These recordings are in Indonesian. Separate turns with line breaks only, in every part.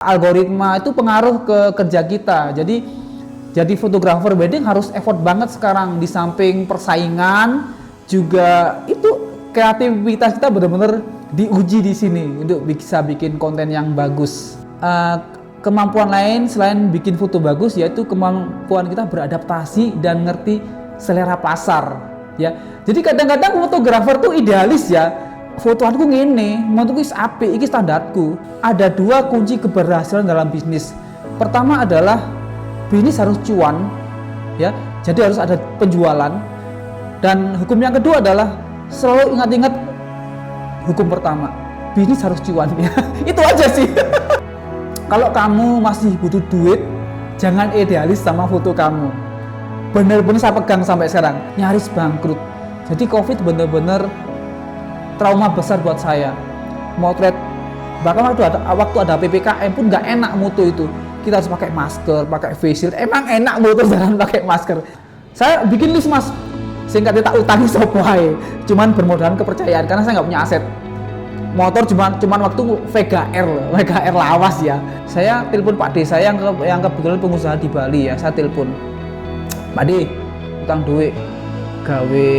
Algoritma itu pengaruh ke kerja kita. Jadi fotografer wedding harus effort banget sekarang. Di samping persaingan juga itu kreativitas kita benar-benar diuji di sini untuk bisa bikin konten yang bagus. Kemampuan lain selain bikin foto bagus yaitu kemampuan kita beradaptasi dan ngerti selera pasar. Ya, jadi kadang-kadang fotografer tuh idealis ya. Fotoanku ngene, menurutku is apik, iki standarku. Ada dua kunci keberhasilan dalam bisnis. Pertama adalah bisnis harus cuan, ya. Jadi harus ada penjualan. Dan hukum yang kedua adalah selalu ingat-ingat hukum pertama, bisnis harus cuan, ya. Itu aja sih. Kalau kamu masih butuh duit, jangan idealis sama foto kamu. Bener-bener saya pegang sampai sekarang, nyaris bangkrut. Jadi COVID bener-bener trauma besar buat saya. Motret, bahkan waktu ada PPKM pun nggak enak moto itu. Kita harus pakai masker, pakai face shield. Emang enak moto jangan pakai masker. Saya bikin list mas, singkatnya tak utangi sopoai. Cuman bermodalkan kepercayaan karena saya nggak punya aset. Motor cuman waktu Vega R lawas ya. Saya telepon Pak D, saya yang kebetulan pengusaha di Bali ya. Saya telepon, Pak D, utang duit, gawe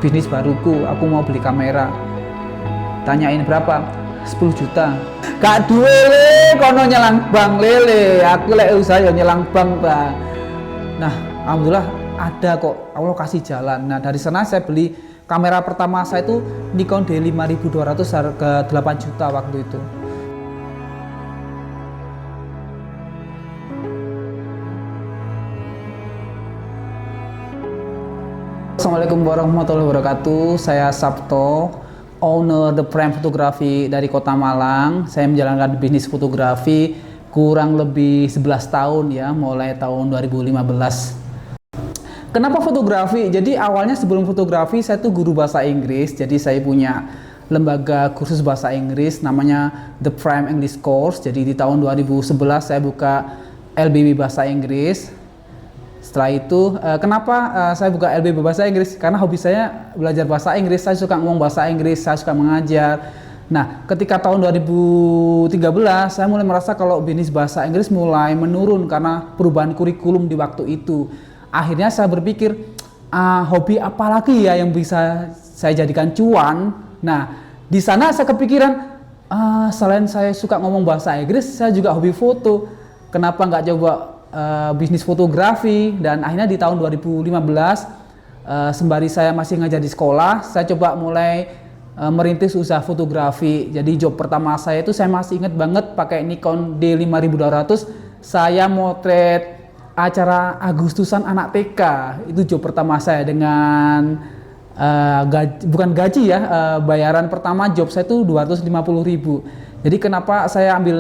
bisnis baruku, aku mau beli kamera. Tanyain berapa? 10 juta. Gak duwe le, kono nyelang bank lele. Aku lek usaha ya nyelang bank, Bang. Nah, alhamdulillah ada kok. Allah kasih jalan. Nah, dari sana saya beli kamera pertama saya itu Nikon D5200 harga 8 juta waktu itu. Assalamualaikum warahmatullahi wabarakatuh. Saya Sabto, owner The Prime Fotografi dari Kota Malang. Saya menjalankan bisnis fotografi kurang lebih 11 tahun ya, mulai tahun 2015. Kenapa fotografi? Jadi awalnya sebelum fotografi saya tuh guru bahasa Inggris. Jadi saya punya lembaga kursus bahasa Inggris namanya The Prime English Course. Jadi di tahun 2011 saya buka LBB bahasa Inggris. Setelah itu, kenapa saya buka LBB bahasa Inggris? Karena hobi saya belajar bahasa Inggris, saya suka ngomong bahasa Inggris, saya suka mengajar. Nah, ketika tahun 2013, saya mulai merasa kalau bisnis bahasa Inggris mulai menurun karena perubahan kurikulum di waktu itu. Akhirnya saya berpikir, hobi apa lagi ya yang bisa saya jadikan cuan? Nah, di sana saya kepikiran, selain saya suka ngomong bahasa Inggris, saya juga hobi foto. Kenapa nggak coba bisnis fotografi? Dan akhirnya di tahun 2015 sembari saya masih ngajar di sekolah, saya coba mulai merintis usaha fotografi. Jadi job pertama saya itu saya masih ingat banget pakai Nikon D5200, saya motret acara Agustusan anak TK. Itu job pertama saya dengan bukan gaji ya, bayaran pertama job saya itu 250.000. Jadi kenapa saya ambil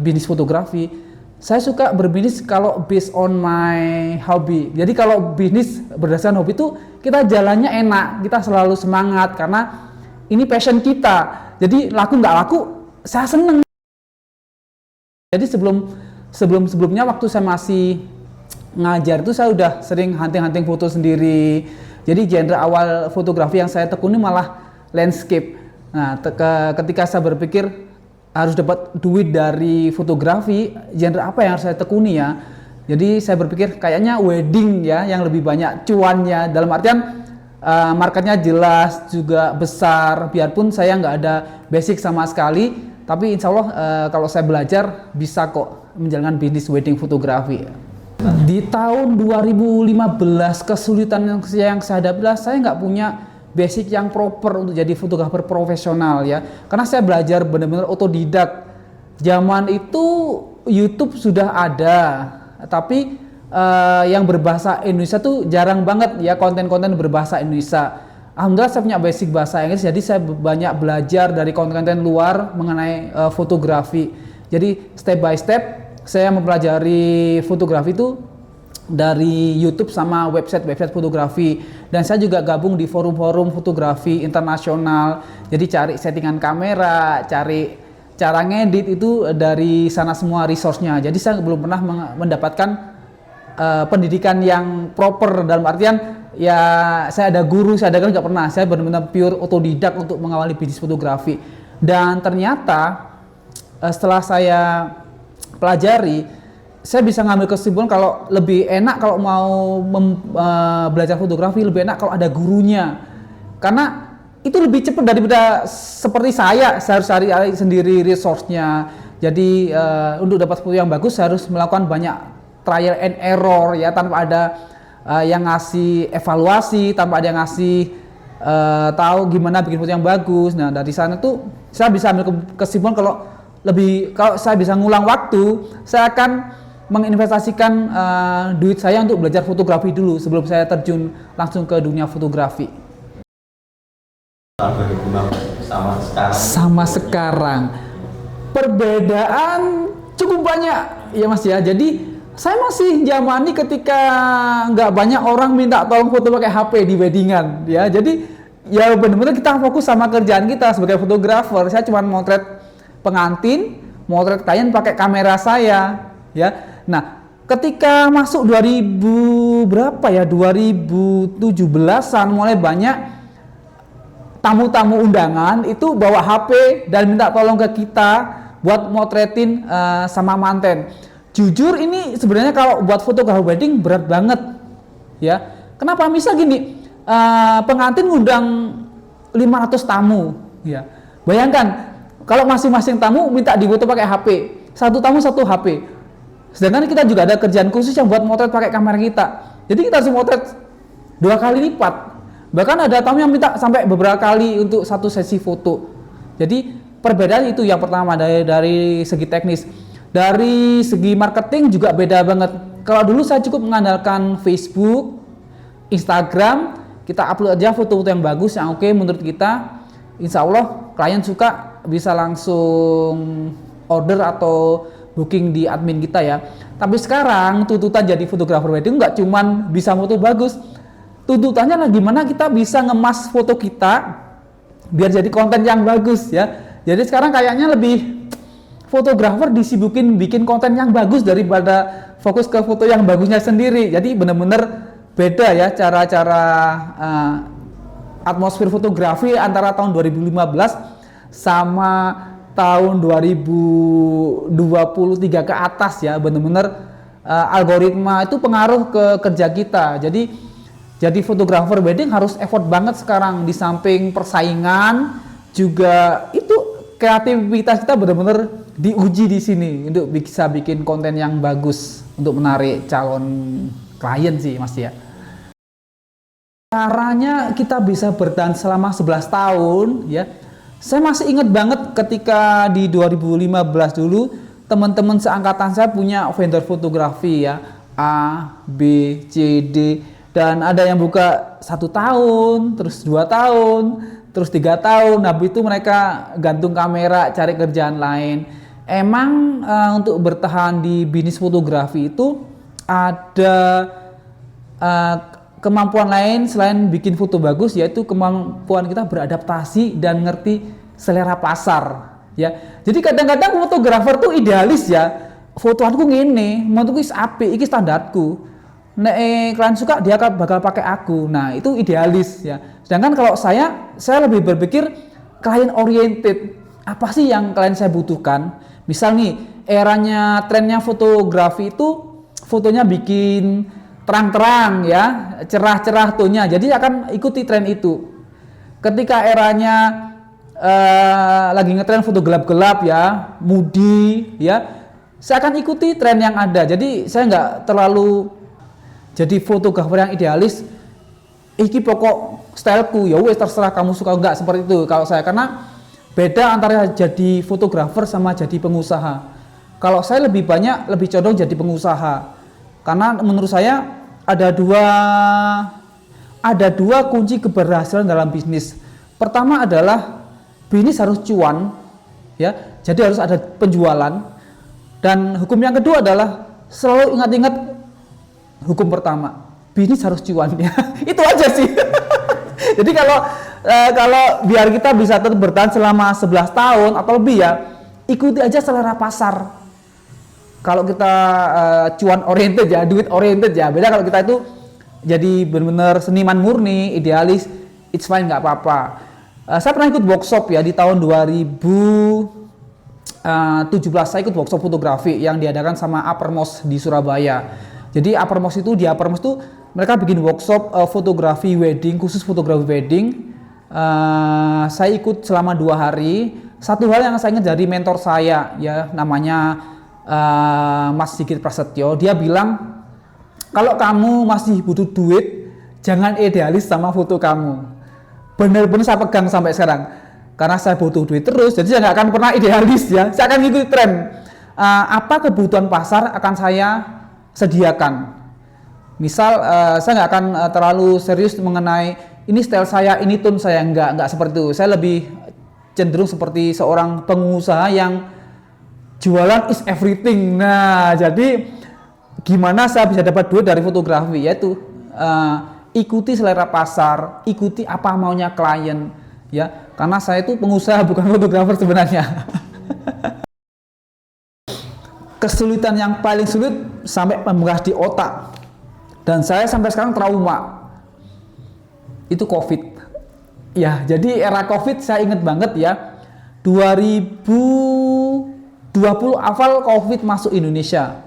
bisnis fotografi? Saya suka berbisnis kalau based on my hobby. Jadi kalau bisnis berdasarkan hobi itu kita jalannya enak, kita selalu semangat karena ini passion kita. Jadi laku nggak laku, saya seneng. Jadi sebelumnya waktu saya masih ngajar itu saya udah sering hunting foto sendiri. Jadi genre awal fotografi yang saya tekuni malah landscape. Nah, ketika saya berpikir harus dapat duit dari fotografi, genre apa yang harus saya tekuni ya? Jadi saya berpikir kayaknya wedding ya yang lebih banyak cuannya, dalam artian marketnya jelas juga besar, biarpun saya nggak ada basic sama sekali, tapi insya Allah kalau saya belajar bisa kok menjalankan bisnis wedding fotografi. Di tahun 2015 kesulitan yang saya hadapi, saya nggak punya basic yang proper untuk jadi fotografer profesional ya, karena saya belajar benar-benar otodidak. Zaman itu YouTube sudah ada, tapi yang berbahasa Indonesia tuh jarang banget ya, konten-konten berbahasa Indonesia. Alhamdulillah saya punya basic bahasa Inggris, jadi saya banyak belajar dari konten-konten luar mengenai fotografi. Jadi step by step saya mempelajari fotografi itu dari YouTube sama website fotografi, dan saya juga gabung di forum-forum fotografi internasional. Jadi cari settingan kamera, cari cara ngedit itu dari sana semua resource-nya. Jadi saya belum pernah mendapatkan pendidikan yang proper, dalam artian ya saya ada guru, saya ada kan nggak pernah. Saya benar-benar pure otodidak untuk mengawali bisnis fotografi. Dan ternyata setelah saya pelajari, saya bisa ngambil kesimpulan kalau lebih enak kalau mau belajar fotografi, lebih enak kalau ada gurunya, karena itu lebih cepat daripada seperti saya harus cari sendiri resource-nya. Jadi untuk dapat foto yang bagus saya harus melakukan banyak trial and error ya, tanpa ada yang ngasih evaluasi, tanpa ada yang ngasih tahu gimana bikin foto yang bagus. Nah dari sana tuh saya bisa ambil kesimpulan kalau saya bisa ngulang waktu, saya akan menginvestasikan duit saya untuk belajar fotografi dulu sebelum saya terjun langsung ke dunia fotografi.
Tahun 2015
sama sekarang perbedaan cukup banyak ya Mas ya. Jadi saya masih zamani ketika nggak banyak orang minta tolong foto pakai HP di weddingan ya. Jadi ya benar-benar kita fokus sama kerjaan kita sebagai fotografer. Saya cuma motret pengantin, motret klien pakai kamera saya ya. Nah ketika masuk 2000 berapa ya, 2017an mulai banyak tamu-tamu undangan itu bawa HP dan minta tolong ke kita buat motretin sama manten. Jujur ini sebenarnya kalau buat fotografer wedding berat banget ya. Kenapa? Misal gini, pengantin ngundang 500 tamu ya. Bayangkan kalau masing-masing tamu minta difoto pakai HP, satu tamu satu HP. Sedangkan kita juga ada kerjaan khusus yang buat motret pakai kamera kita. Jadi kita harus motret 2 kali lipat. Bahkan ada tamu yang minta sampai beberapa kali untuk satu sesi foto. Jadi perbedaan itu yang pertama dari segi teknis. Dari segi marketing juga beda banget. Kalau dulu saya cukup mengandalkan Facebook, Instagram, kita upload aja foto-foto yang bagus, yang oke menurut kita. Insya Allah klien suka, bisa langsung order atau booking di admin kita ya. Tapi sekarang tuntutan jadi fotografer wedding nggak cuman bisa foto bagus. Tuntutannya lah gimana kita bisa ngemas foto kita biar jadi konten yang bagus ya. Jadi sekarang kayaknya lebih fotografer disibukin bikin konten yang bagus daripada fokus ke foto yang bagusnya sendiri. Jadi benar-benar beda ya cara-cara atmosfer fotografi antara tahun 2015 sama tahun 2023 ke atas ya. Benar-benar algoritma itu pengaruh ke kerja kita. Jadi fotografer wedding harus effort banget sekarang, di samping persaingan juga itu kreativitas kita benar-benar diuji di sini untuk bisa bikin konten yang bagus untuk menarik calon klien sih Mas ya. Caranya kita bisa bertahan selama 11 tahun ya. Saya masih ingat banget ketika di 2015 dulu teman-teman seangkatan saya punya vendor fotografi ya, A, B, C, D. Dan ada yang buka 1 tahun, terus 2 tahun, terus 3 tahun. Habis itu mereka gantung kamera, cari kerjaan lain. Emang untuk bertahan di bisnis fotografi itu ada kemampuan lain selain bikin foto bagus, yaitu kemampuan kita beradaptasi dan ngerti selera pasar. Ya, jadi kadang-kadang fotografer tuh idealis ya. Fotoanku ngene, fotoku wis apik, iki standarku. Nek klien suka dia bakal pakai aku. Nah itu idealis ya. Sedangkan kalau saya lebih berpikir klien oriented. Apa sih yang klien saya butuhkan? Misal nih eranya trennya fotografi itu fotonya bikin terang-terang ya, cerah-cerah tonnya. Jadi akan ikuti tren itu. Ketika eranya lagi ngetren foto gelap-gelap ya, moody ya, saya akan ikuti tren yang ada. Jadi saya nggak terlalu jadi fotografer yang idealis, iki pokok styleku, ya wes terserah kamu suka enggak, seperti itu kalau saya. Karena beda antara jadi fotografer sama jadi pengusaha. Kalau saya lebih condong jadi pengusaha. Karena menurut saya ada dua kunci keberhasilan dalam bisnis. Pertama adalah bisnis harus cuan, ya, jadi harus ada penjualan. Dan hukum yang kedua adalah selalu ingat-ingat hukum pertama, bisnis harus cuan ya. Itu aja sih. Jadi kalau biar kita bisa tetap bertahan selama 11 tahun atau lebih ya, ikuti aja selera pasar. Kalau kita cuan oriented ya, duit oriented ya. Beda kalau kita itu jadi benar-benar seniman murni, idealis, it's fine, nggak apa-apa. Saya pernah ikut workshop ya di tahun 2017 17 saya ikut workshop fotografi yang diadakan sama Uppermost di Surabaya. Jadi di Uppermost itu mereka bikin workshop fotografi wedding, khusus fotografi wedding. Saya ikut selama 2 hari. Satu hal yang saya ingat dari mentor saya, ya namanya Mas Sigit Prasetyo, dia bilang kalau kamu masih butuh duit, jangan idealis sama foto kamu. Bener-bener saya pegang sampai sekarang, karena saya butuh duit terus, jadi saya nggak akan pernah idealis ya. Saya akan ngikuti tren. Apa kebutuhan pasar akan saya sediakan. Misal saya nggak akan terlalu serius mengenai ini style saya, ini tone saya, nggak seperti itu. Saya lebih cenderung seperti seorang pengusaha yang jualan is everything. Nah, jadi gimana saya bisa dapat duit dari fotografi, yaitu ikuti selera pasar, ikuti apa maunya klien, ya. Karena saya itu pengusaha bukan fotografer sebenarnya. Kesulitan yang paling sulit sampai membekas di otak, dan saya sampai sekarang trauma, itu COVID. Ya, jadi era COVID saya ingat banget ya, 2020 awal COVID masuk Indonesia.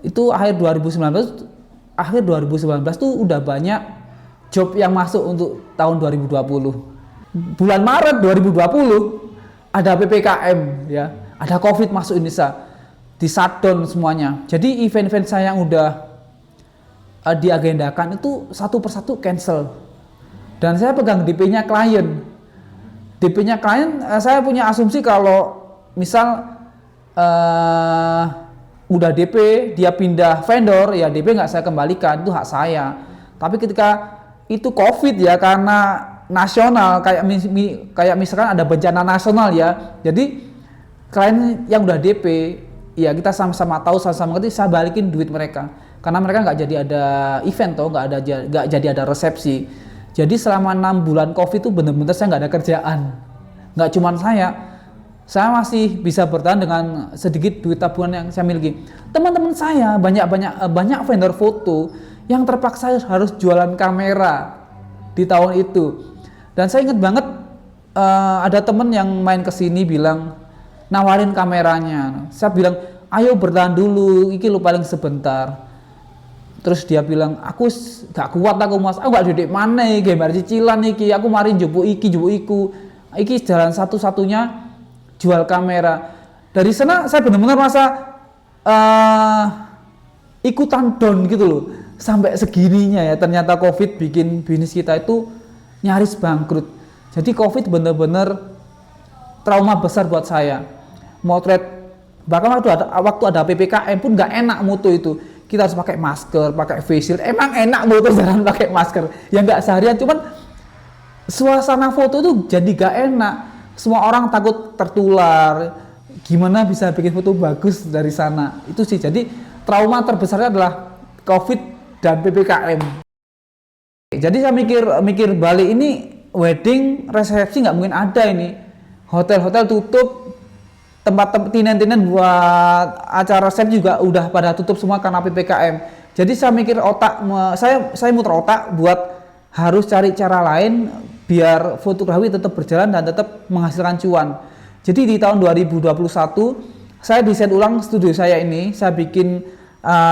Itu akhir 2019 tuh udah banyak job yang masuk untuk tahun 2020. Bulan Maret 2020 ada PPKM ya, ada COVID masuk Indonesia, di shutdown semuanya. Jadi event-event saya yang udah diagendakan itu satu persatu cancel. Dan saya pegang DP-nya klien. DP-nya klien, saya punya asumsi kalau misal udah DP, dia pindah vendor, ya DP nggak saya kembalikan, itu hak saya. Tapi ketika itu COVID ya, karena nasional, kayak misalkan ada bencana nasional ya, jadi klien yang udah DP, ya kita sama-sama tahu, sama-sama ngerti, saya balikin duit mereka. Karena mereka nggak jadi ada event toh, nggak jadi ada resepsi. Jadi selama 6 bulan COVID itu bener-bener saya nggak ada kerjaan. Nggak cuman saya masih bisa bertahan dengan sedikit duit tabungan yang saya miliki. Teman-teman saya banyak vendor foto yang terpaksa harus jualan kamera di tahun itu. Dan saya ingat banget ada teman yang main ke sini bilang nawarin kameranya. Saya bilang, ayo bertahan dulu, iki lu paling sebentar. Terus dia bilang, aku gak kuat aku mas, aku gak dedek mana gambar cicilan iki, aku mari jupuk iku. Iki jalan satu-satunya jual kamera. Dari sana saya benar-benar merasa ikutan down gitu loh. Sampai segininya ya, ternyata COVID bikin bisnis kita itu nyaris bangkrut. Jadi COVID benar-benar trauma besar buat saya. Motret, bahkan waktu ada PPKM pun nggak enak moto itu. Kita harus pakai masker, pakai face shield. Emang enak moto jalan pakai masker. Ya nggak seharian, cuman suasana foto itu jadi nggak enak. Semua orang takut tertular. Gimana bisa bikin foto bagus dari sana? Itu sih. Jadi trauma terbesarnya adalah COVID dan PPKM. Jadi saya mikir balik ini wedding resepsi nggak mungkin ada ini. Hotel-hotel tutup. Tempat tinen-tinen buat acara resepsi juga udah pada tutup semua karena PPKM. Jadi saya mikir saya muter otak buat harus cari cara lain biar fotografi tetap berjalan dan tetap menghasilkan cuan. Jadi di tahun 2021 saya desain ulang studio saya ini, saya bikin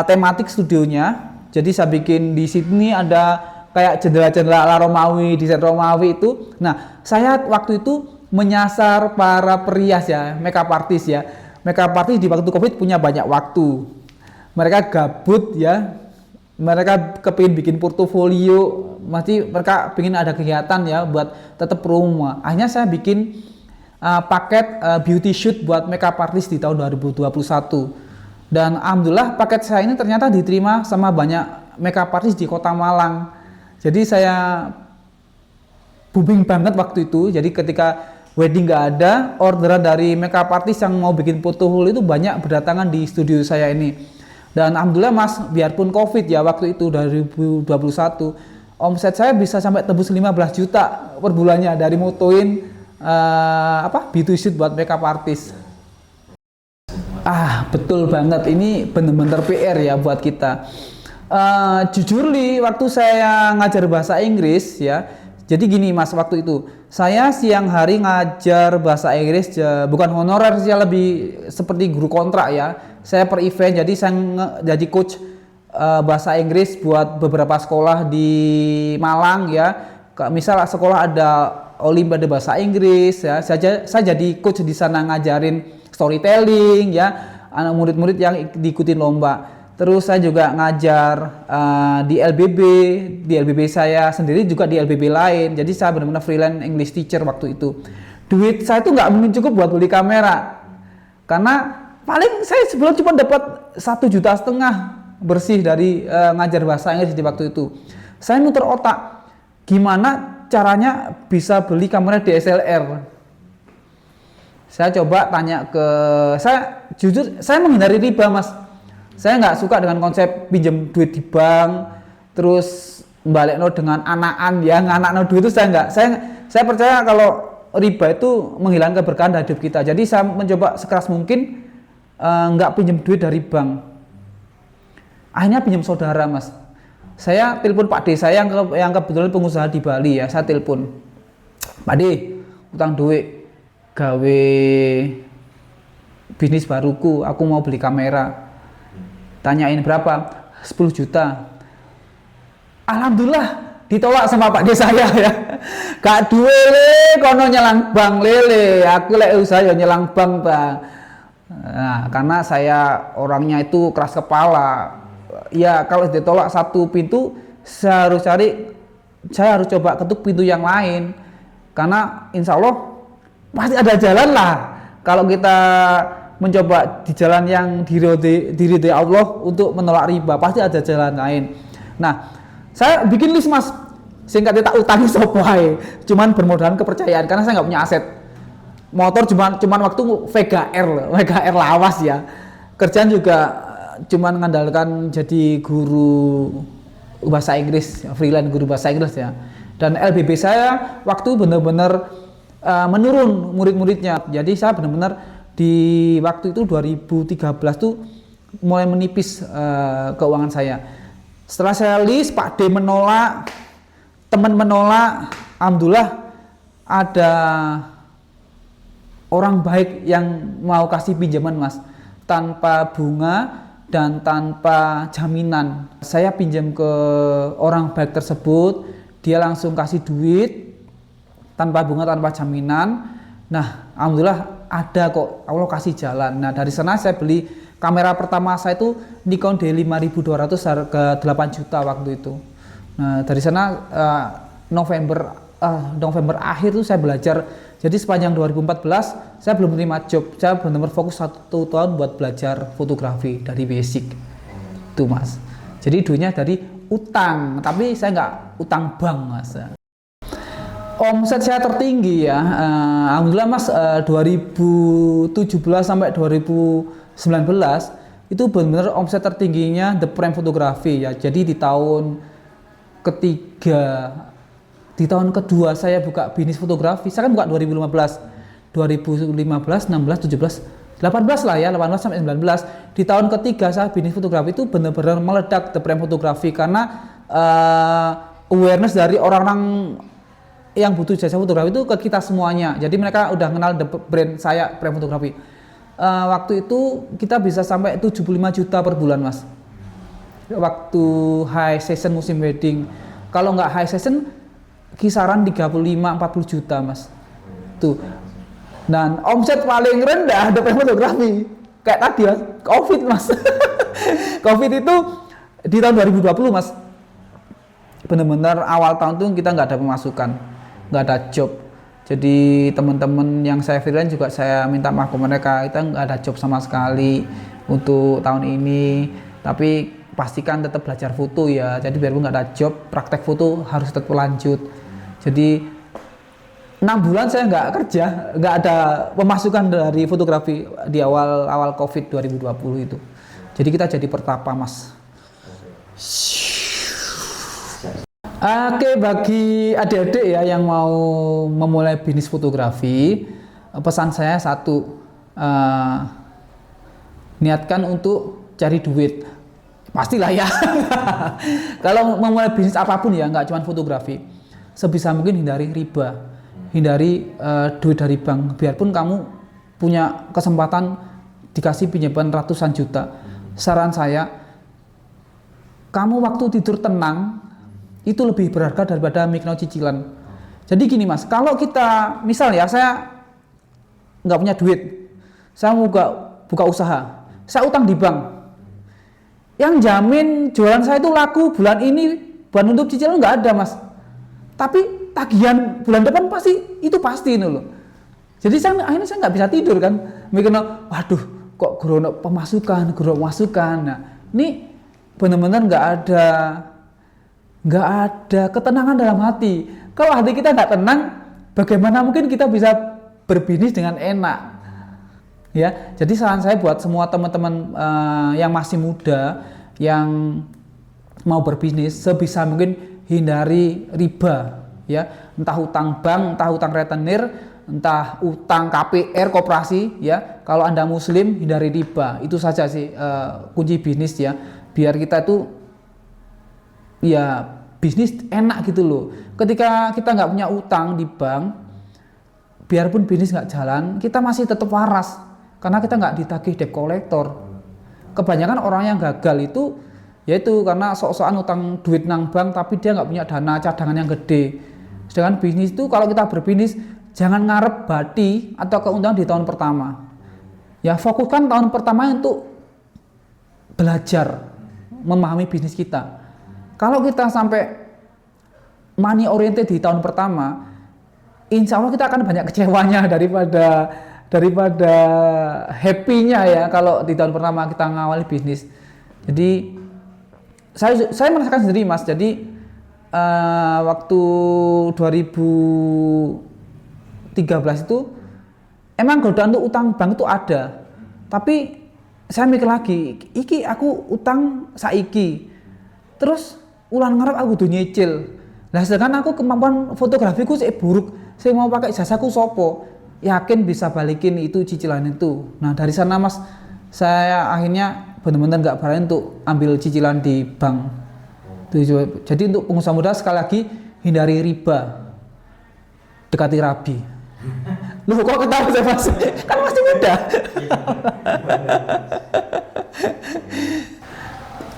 tematik studionya. Jadi saya bikin di sini ada kayak jendela-jendela ala Romawi, desain Romawi itu. Nah, saya waktu itu menyasar para perias ya, makeup artist ya. Makeup artist di waktu COVID punya banyak waktu. Mereka gabut ya. Mereka kepingin bikin portofolio, mereka ingin ada kegiatan ya buat tetap promo. Akhirnya saya bikin paket beauty shoot buat makeup artist di tahun 2021. Dan alhamdulillah paket saya ini ternyata diterima sama banyak makeup artist di Kota Malang. Jadi saya booming banget waktu itu. Jadi ketika wedding nggak ada, orderan dari makeup artist yang mau bikin portofolio itu banyak berdatangan di studio saya ini. Dan alhamdulillah mas, biarpun COVID ya waktu itu 2021, omset saya bisa sampai tembus 15 juta per bulannya dari motoin beauty shoot buat makeup artist. Betul banget, ini bener-bener PR ya buat kita. Jujur waktu saya ngajar bahasa Inggris ya, Jadi gini Mas, waktu itu saya siang hari ngajar bahasa Inggris, bukan honorer sih, lebih seperti guru kontrak ya. Saya per event, jadi saya jadi coach bahasa Inggris buat beberapa sekolah di Malang ya. Misal sekolah ada olimpiade bahasa Inggris ya, saya jadi coach di sana ngajarin storytelling ya, anak murid-murid yang diikutin lomba. Terus saya juga ngajar di LBB saya sendiri, juga di LBB lain. Jadi saya benar-benar freelance English teacher waktu itu. Duit saya itu nggak mungkin cukup buat beli kamera, karena paling saya sebelum cuma dapat 1,5 juta bersih dari ngajar bahasa Inggris di waktu itu. Saya muter otak, gimana caranya bisa beli kamera DSLR. Saya coba tanya saya jujur, saya menghindari riba Mas. Saya nggak suka dengan konsep pinjam duit di bank, terus balik dengan anakan ya, nganak duit itu saya nggak. Saya percaya kalau riba itu menghilangkan keberkahan dari hidup kita. Jadi saya mencoba sekeras mungkin nggak pinjam duit dari bank. Akhirnya pinjam saudara Mas. Saya telepon Pak D saya yang kebetulan pengusaha di Bali ya. Saya telepon, Pak D, utang duit, gawe bisnis baruku, aku mau beli kamera. Tanyain berapa? 10 juta. Alhamdulillah ditolak sama Pak D saya ya. Gak duwe le, kono nyelang bank lele. Aku lek usaha ya nyelang bank, Bang. Nah, karena saya orangnya itu keras kepala. Ya kalau ditolak satu pintu, saya harus coba ketuk pintu yang lain. Karena insya Allah pasti ada jalan lah. Kalau kita mencoba di jalan yang diridhoi Allah untuk menolak riba, pasti ada jalan lain. Nah, saya bikin list Mas, singkatnya tak utangi sopai, cuman bermodalkan kepercayaan karena saya nggak punya aset. Motor cuman waktu Vega R lawas ya. Kerjaan juga cuman mengandalkan jadi guru bahasa Inggris, freelance guru bahasa Inggris ya. Dan LBB saya waktu benar-benar menurun murid-muridnya. Jadi saya benar-benar di waktu itu 2013 tuh mulai menipis keuangan saya. Setelah saya list, Pak D menolak, teman menolak, alhamdulillah ada orang baik yang mau kasih pinjaman Mas, tanpa bunga dan tanpa jaminan. Saya pinjam ke orang baik tersebut, dia langsung kasih duit tanpa bunga, tanpa jaminan. Nah, alhamdulillah ada kok, Allah kasih jalan. Nah, dari sana saya beli kamera pertama saya itu Nikon D5200 harga 8 juta waktu itu. Nah, dari sana November akhir itu saya belajar. Jadi sepanjang 2014 saya belum menerima job. Saya benar-benar fokus 1 tahun buat belajar fotografi dari basic. Itu Mas. Jadi duitnya dari utang, tapi saya nggak utang bank Mas. Omset saya tertinggi ya, alhamdulillah Mas, 2017 sampai 2019 itu benar-benar omset tertingginya The Prime Fotografi ya. Jadi di tahun kedua saya buka bisnis fotografi, saya kan buka 2015, 16, 17, 18 lah ya, 18 sampai 19. Di tahun ketiga saya bisnis fotografi itu benar-benar meledak The Prime Fotografi karena awareness dari orang-orang yang butuh jasa fotografi itu ke kita semuanya. Jadi mereka udah kenal brand saya, Prime Fotografi. Waktu itu kita bisa sampai 75 juta per bulan Mas. Waktu high season musim wedding. Kalau nggak high season kisaran 35-40 juta Mas. Tuh. Dan omset paling rendah The Prime Fotografi kayak tadi Mas, Covid Mas. Covid itu di tahun 2020 Mas. Benar-benar awal tahun itu kita nggak ada pemasukan, nggak ada job. Jadi teman-teman yang saya freelance juga saya minta maaf ke mereka, kita nggak ada job sama sekali untuk tahun ini. Tapi pastikan tetap belajar foto ya. Jadi biarpun nggak ada job, praktek foto harus tetap lanjut. Jadi 6 bulan saya nggak kerja, nggak ada pemasukan dari fotografi di awal Covid 2020 itu. Jadi kita jadi pertapa Mas. Oke, bagi adik-adik ya yang mau memulai bisnis fotografi, pesan saya satu, niatkan untuk cari duit. Pastilah ya. Kalau memulai bisnis apapun ya, nggak cuma fotografi. sebisa mungkin hindari riba, hindari duit dari bank. Biarpun kamu punya kesempatan dikasih pinjaman ratusan juta, saran saya, kamu waktu tidur tenang itu lebih berharga daripada mikro cicilan. Jadi gini mas, kalau kita misal ya, saya nggak punya duit, saya mau buka usaha, saya utang di bank, yang jamin jualan saya itu laku bulan ini, bulan untuk cicilan nggak ada mas. Tapi tagihan bulan depan pasti ini loh. Jadi akhirnya saya nggak bisa tidur kan, mikir, waduh kok grono pemasukan. Nah ini benar-benar nggak ada ketenangan dalam hati. Kalau hati kita nggak tenang, bagaimana mungkin kita bisa berbisnis dengan enak? Ya, jadi saran saya buat semua teman-teman yang masih muda, yang mau berbisnis, sebisa mungkin hindari riba. Ya, entah utang bank, entah utang retenir, entah utang KPR, koperasi. Ya, kalau Anda Muslim, hindari riba. Itu saja sih kunci bisnis ya. Biar kita tuh ya bisnis enak gitu loh. Ketika kita nggak punya utang di bank, biarpun bisnis nggak jalan, kita masih tetap waras karena kita nggak ditagih debt collector. Kebanyakan orang yang gagal itu yaitu karena sok-sokan utang duit nang bank tapi dia nggak punya dana cadangan yang gede. Sedangkan bisnis itu, kalau kita berbisnis, jangan ngarep bati atau keuntungan di tahun pertama. Ya fokuskan tahun pertama untuk belajar memahami bisnis kita. Kalau kita sampai money oriented di tahun pertama, insya Allah kita akan banyak kecewanya daripada happy-nya ya kalau di tahun pertama kita ngawali bisnis. Jadi saya merasakan sendiri mas. Jadi waktu 2013 itu emang godaan untuk utang bank itu ada, tapi saya mikir lagi, iki aku utang saiki, terus ulang ngarep aku udah nyicil. Nah sedangkan aku kemampuan fotografiku sih buruk, saya mau pakai jasaku sopo, yakin bisa balikin itu cicilan itu. Nah dari sana mas, saya akhirnya benar-benar nggak berani untuk ambil cicilan di bank. Jadi untuk pengusaha muda sekali lagi, hindari riba, dekati rabi. Loh kok ketawa saya mas? Kan masih muda.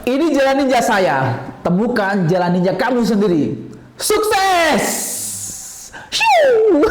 Ini jalan ninja saya, temukan jalan ninja kamu sendiri. Sukses! Shoo!